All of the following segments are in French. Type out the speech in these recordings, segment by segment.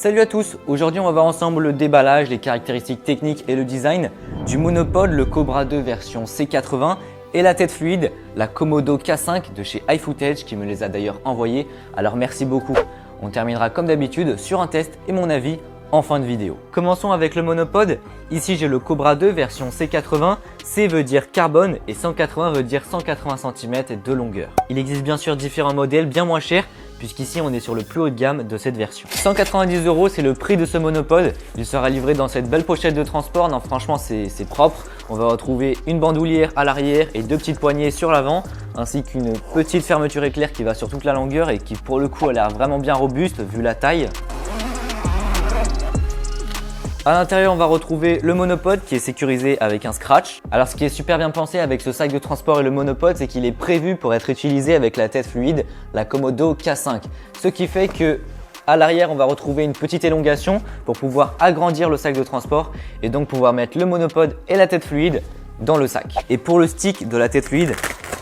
Salut à tous, aujourd'hui on va voir ensemble le déballage, les caractéristiques techniques et le design du monopod, le Cobra 2 version C80 et la tête fluide, la Komodo K5 de chez iFootage qui me les a d'ailleurs envoyés, alors merci beaucoup. On terminera comme d'habitude sur un test et mon avis en fin de vidéo. Commençons avec le monopod. Ici j'ai le Cobra 2 version C80, C veut dire carbone et 180 veut dire 180 cm de longueur. Il existe bien sûr différents modèles bien moins chers puisqu'ici on est sur le plus haut de gamme de cette version. 190 €, c'est le prix de ce monopod. Il sera livré dans cette belle pochette de transport. Non, franchement c'est propre. On va retrouver une bandoulière à l'arrière et deux petites poignées sur l'avant, ainsi qu'une petite fermeture éclair qui va sur toute la longueur et qui pour le coup a l'air vraiment bien robuste vu la taille. À l'intérieur, on va retrouver le monopod qui est sécurisé avec un scratch. Alors ce qui est super bien pensé avec ce sac de transport et le monopod, c'est qu'il est prévu pour être utilisé avec la tête fluide, la Komodo K5. Ce qui fait que à l'arrière, on va retrouver une petite élongation pour pouvoir agrandir le sac de transport et donc pouvoir mettre le monopod et la tête fluide dans le sac. Et pour le stick de la tête fluide,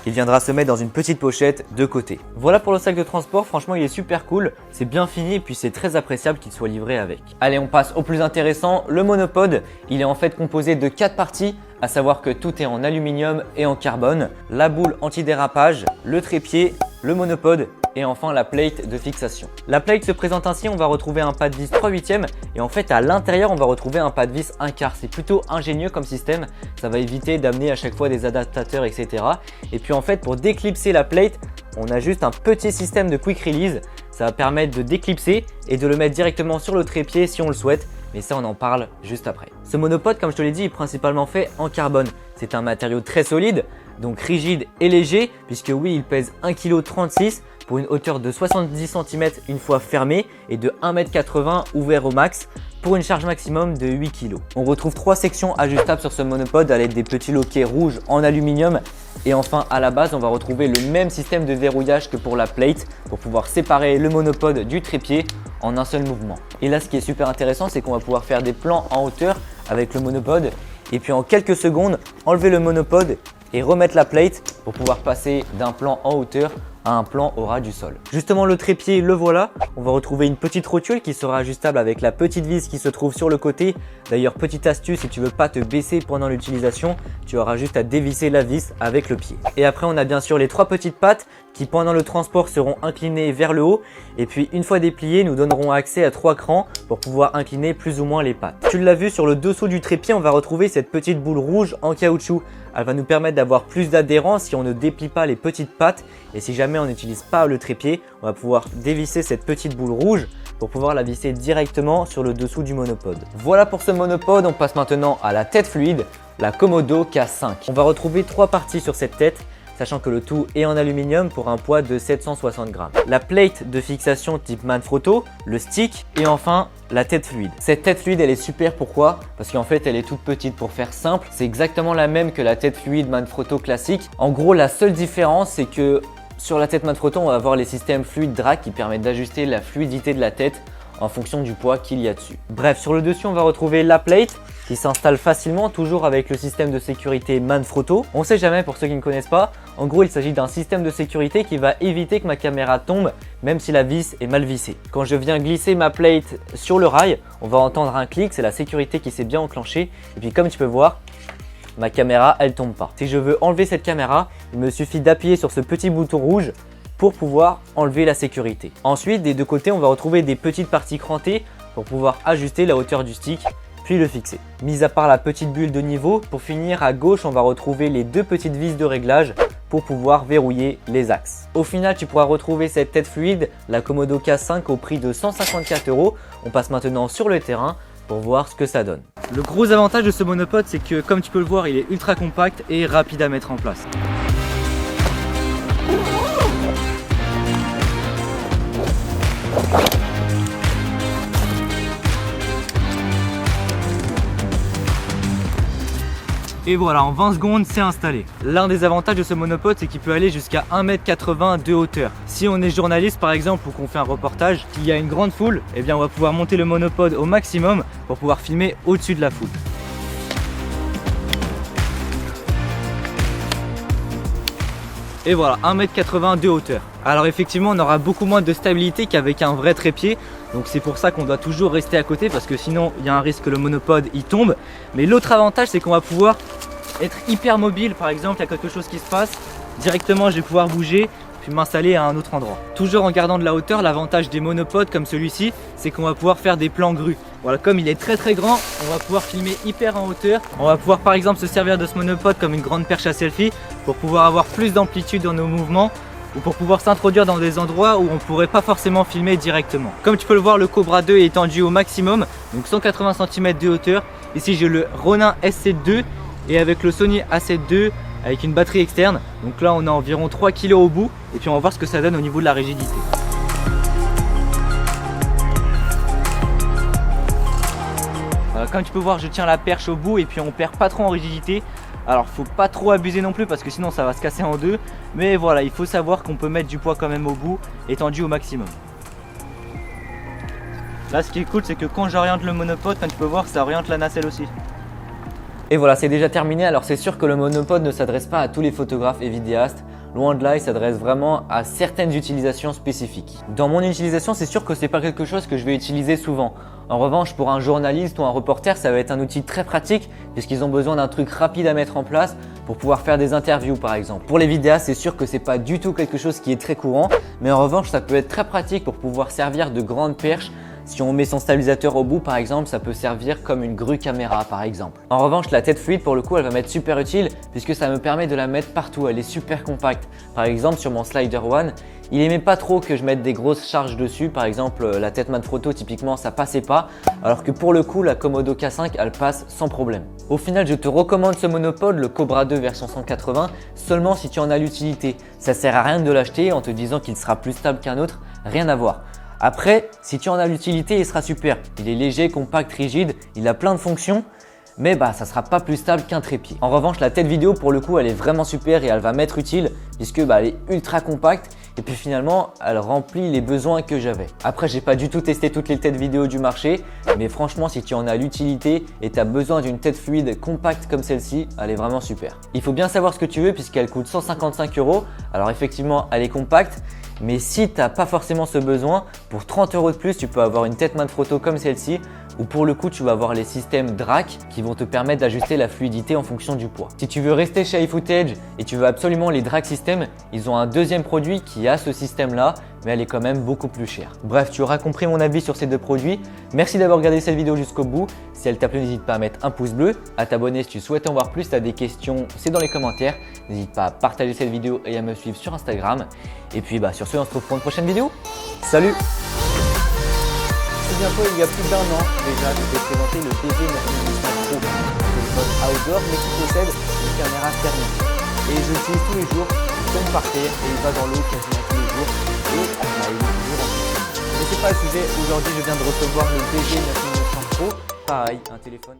il viendra se mettre dans une petite pochette de côté. Voilà pour le sac de transport, franchement il est super cool, c'est bien fini et puis c'est très appréciable qu'il soit livré avec. Allez, on passe au plus intéressant, le monopod. Il est en fait composé de 4 parties, à savoir que tout est en aluminium et en carbone, la boule antidérapage, le trépied, le monopod et enfin la plate de fixation. La plate se présente ainsi, on va retrouver un pas de vis 3/8 et en fait à l'intérieur on va retrouver un pas de vis 1/4. C'est plutôt ingénieux comme système, ça va éviter d'amener à chaque fois des adaptateurs etc. Et puis en fait pour déclipser la plate, on a juste un petit système de quick release. Ça va permettre de déclipser et de le mettre directement sur le trépied si on le souhaite. Mais ça on en parle juste après. Ce monopod comme je te l'ai dit est principalement fait en carbone. C'est un matériau très solide, donc rigide et léger puisque oui il pèse 1,36 kg pour une hauteur de 70 cm une fois fermé et de 1,80 m ouvert au max pour une charge maximum de 8 kg. On retrouve 3 sections ajustables sur ce monopod à l'aide des petits loquets rouges en aluminium et enfin à la base on va retrouver le même système de verrouillage que pour la plate pour pouvoir séparer le monopod du trépied en un seul mouvement. Et là ce qui est super intéressant c'est qu'on va pouvoir faire des plans en hauteur avec le monopod et puis en quelques secondes enlever le monopod et remettre la plate pour pouvoir passer d'un plan en hauteur à un plan au ras du sol. Justement le trépied, le voilà. On va retrouver une petite rotule qui sera ajustable avec la petite vis qui se trouve sur le côté. D'ailleurs petite astuce, si tu veux pas te baisser pendant l'utilisation, tu auras juste à dévisser la vis avec le pied. Et après on a bien sûr les 3 petites pattes qui pendant le transport seront inclinées vers le haut et puis une fois dépliées nous donneront accès à 3 crans pour pouvoir incliner plus ou moins les pattes. Tu l'as vu sur le dessous du trépied, on va retrouver cette petite boule rouge en caoutchouc. Elle va nous permettre d'avoir plus d'adhérence si on ne déplie pas les petites pattes et si jamais on n'utilise pas le trépied, on va pouvoir dévisser cette petite boule rouge pour pouvoir la visser directement sur le dessous du monopod. Voilà pour ce monopod, on passe maintenant à la tête fluide, la Komodo K5. On va retrouver 3 parties sur cette tête, sachant que le tout est en aluminium pour un poids de 760 g. La plate de fixation type Manfrotto, le stick et enfin la tête fluide. Cette tête fluide elle est super, pourquoi? Parce qu'en fait elle est toute petite. Pour faire simple, c'est exactement la même que la tête fluide Manfrotto classique. En gros la seule différence c'est que sur la tête Manfrotto on va avoir les systèmes fluid drag qui permettent d'ajuster la fluidité de la tête en fonction du poids qu'il y a dessus. Bref, sur le dessus on va retrouver la plate qui s'installe facilement, toujours avec le système de sécurité Manfrotto. On ne sait jamais pour ceux qui ne connaissent pas, en gros il s'agit d'un système de sécurité qui va éviter que ma caméra tombe même si la vis est mal vissée. Quand je viens glisser ma plate sur le rail, on va entendre un clic, c'est la sécurité qui s'est bien enclenchée et puis comme tu peux voir, ma caméra elle tombe pas. Si je veux enlever cette caméra, il me suffit d'appuyer sur ce petit bouton rouge pour pouvoir enlever la sécurité. Ensuite des deux côtés on va retrouver des petites parties crantées pour pouvoir ajuster la hauteur du stick puis le fixer. Mis à part la petite bulle de niveau, pour finir à gauche on va retrouver les 2 petites vis de réglage pour pouvoir verrouiller les axes. Au final tu pourras retrouver cette tête fluide, la Komodo K5 au prix de 154 €. On passe maintenant sur le terrain pour voir ce que ça donne. Le gros avantage de ce monopod c'est que comme tu peux le voir il est ultra compact et rapide à mettre en place. Et voilà, en 20 secondes, c'est installé. L'un des avantages de ce monopod, c'est qu'il peut aller jusqu'à 1,80 m de hauteur. Si on est journaliste par exemple ou qu'on fait un reportage, qu'il y a une grande foule, eh bien on va pouvoir monter le monopod au maximum pour pouvoir filmer au-dessus de la foule. Et voilà, 1,80 m de hauteur. Alors effectivement on aura beaucoup moins de stabilité qu'avec un vrai trépied. Donc c'est pour ça qu'on doit toujours rester à côté parce que sinon il y a un risque que le monopode il tombe. Mais l'autre avantage c'est qu'on va pouvoir être hyper mobile. Par exemple il y a quelque chose qui se passe, directement je vais pouvoir bouger puis m'installer à un autre endroit. Toujours en gardant de la hauteur, l'avantage des monopodes comme celui-ci c'est qu'on va pouvoir faire des plans grues. Voilà, comme il est très grand, on va pouvoir filmer hyper en hauteur. On va pouvoir par exemple se servir de ce monopode comme une grande perche à selfie pour pouvoir avoir plus d'amplitude dans nos mouvements ou pour pouvoir s'introduire dans des endroits où on ne pourrait pas forcément filmer directement. Comme tu peux le voir, le Cobra 2 est étendu au maximum, donc 180 cm de hauteur. Ici j'ai le Ronin SC 2 et avec le Sony A7 II avec une batterie externe. Donc là on a environ 3 kg au bout et puis on va voir ce que ça donne au niveau de la rigidité. Comme tu peux voir, je tiens la perche au bout et puis on perd pas trop en rigidité. Alors faut pas trop abuser non plus parce que sinon ça va se casser en deux. Mais voilà, il faut savoir qu'on peut mettre du poids quand même au bout, étendu au maximum. Là ce qui est cool c'est que quand j'oriente le monopode, comme tu peux voir, ça oriente la nacelle aussi. Et voilà, c'est déjà terminé. Alors c'est sûr que le monopode ne s'adresse pas à tous les photographes et vidéastes. Loin de là, il s'adresse vraiment à certaines utilisations spécifiques. Dans mon utilisation, c'est sûr que c'est pas quelque chose que je vais utiliser souvent. En revanche, pour un journaliste ou un reporter, ça va être un outil très pratique puisqu'ils ont besoin d'un truc rapide à mettre en place pour pouvoir faire des interviews par exemple. Pour les vidéastes, c'est sûr que c'est pas du tout quelque chose qui est très courant, mais en revanche, ça peut être très pratique pour pouvoir servir de grande perche. Si on met son stabilisateur au bout par exemple, ça peut servir comme une grue caméra par exemple. En revanche, la tête fluide pour le coup, elle va m'être super utile puisque ça me permet de la mettre partout, elle est super compacte. Par exemple sur mon Slider One, il aimait pas trop que je mette des grosses charges dessus. Par exemple la tête Manfrotto typiquement ça passait pas, alors que pour le coup la Komodo K5 elle passe sans problème. Au final je te recommande ce monopode, le Cobra 2 version 180, seulement si tu en as l'utilité. Ça sert à rien de l'acheter en te disant qu'il sera plus stable qu'un autre, rien à voir. Après, si tu en as l'utilité, il sera super. Il est léger, compact, rigide, il a plein de fonctions, mais ça sera pas plus stable qu'un trépied. En revanche, la tête vidéo pour le coup, elle est vraiment super et elle va m'être utile puisque elle est ultra compacte et puis finalement, elle remplit les besoins que j'avais. Après, j'ai pas du tout testé toutes les têtes vidéo du marché, mais franchement, si tu en as l'utilité et tu as besoin d'une tête fluide compacte comme celle-ci, elle est vraiment super. Il faut bien savoir ce que tu veux puisqu'elle coûte 155 €. Alors effectivement, elle est compacte. Mais si tu n'as pas forcément ce besoin, pour 30 € de plus, tu peux avoir une tête Manfrotto comme celle-ci où pour le coup, tu vas avoir les systèmes DRAC qui vont te permettre d'ajuster la fluidité en fonction du poids. Si tu veux rester chez iFootage et tu veux absolument les DRAC Systems, ils ont un deuxième produit qui a ce système-là, mais elle est quand même beaucoup plus chère. Bref, tu auras compris mon avis sur ces deux produits. Merci d'avoir regardé cette vidéo jusqu'au bout. Si elle t'a plu, n'hésite pas à mettre un pouce bleu, à t'abonner si tu souhaites en voir plus. Si tu as des questions, c'est dans les commentaires. N'hésite pas à partager cette vidéo et à me suivre sur Instagram. Et puis sur ce, on se retrouve pour une prochaine vidéo. Salut! Bientôt, il y a plus d'1 an déjà, je t'ai présenté le DG915 Pro, un téléphone outdoor mais qui possède une caméra thermique. Et je l'utilise tous les jours, il tombe par terre et il va dans l'eau quasiment tous les jours et il est toujours en fonctionnement. Mais c'est pas le sujet, aujourd'hui je viens de recevoir le DG915 Pro, pareil, un téléphone.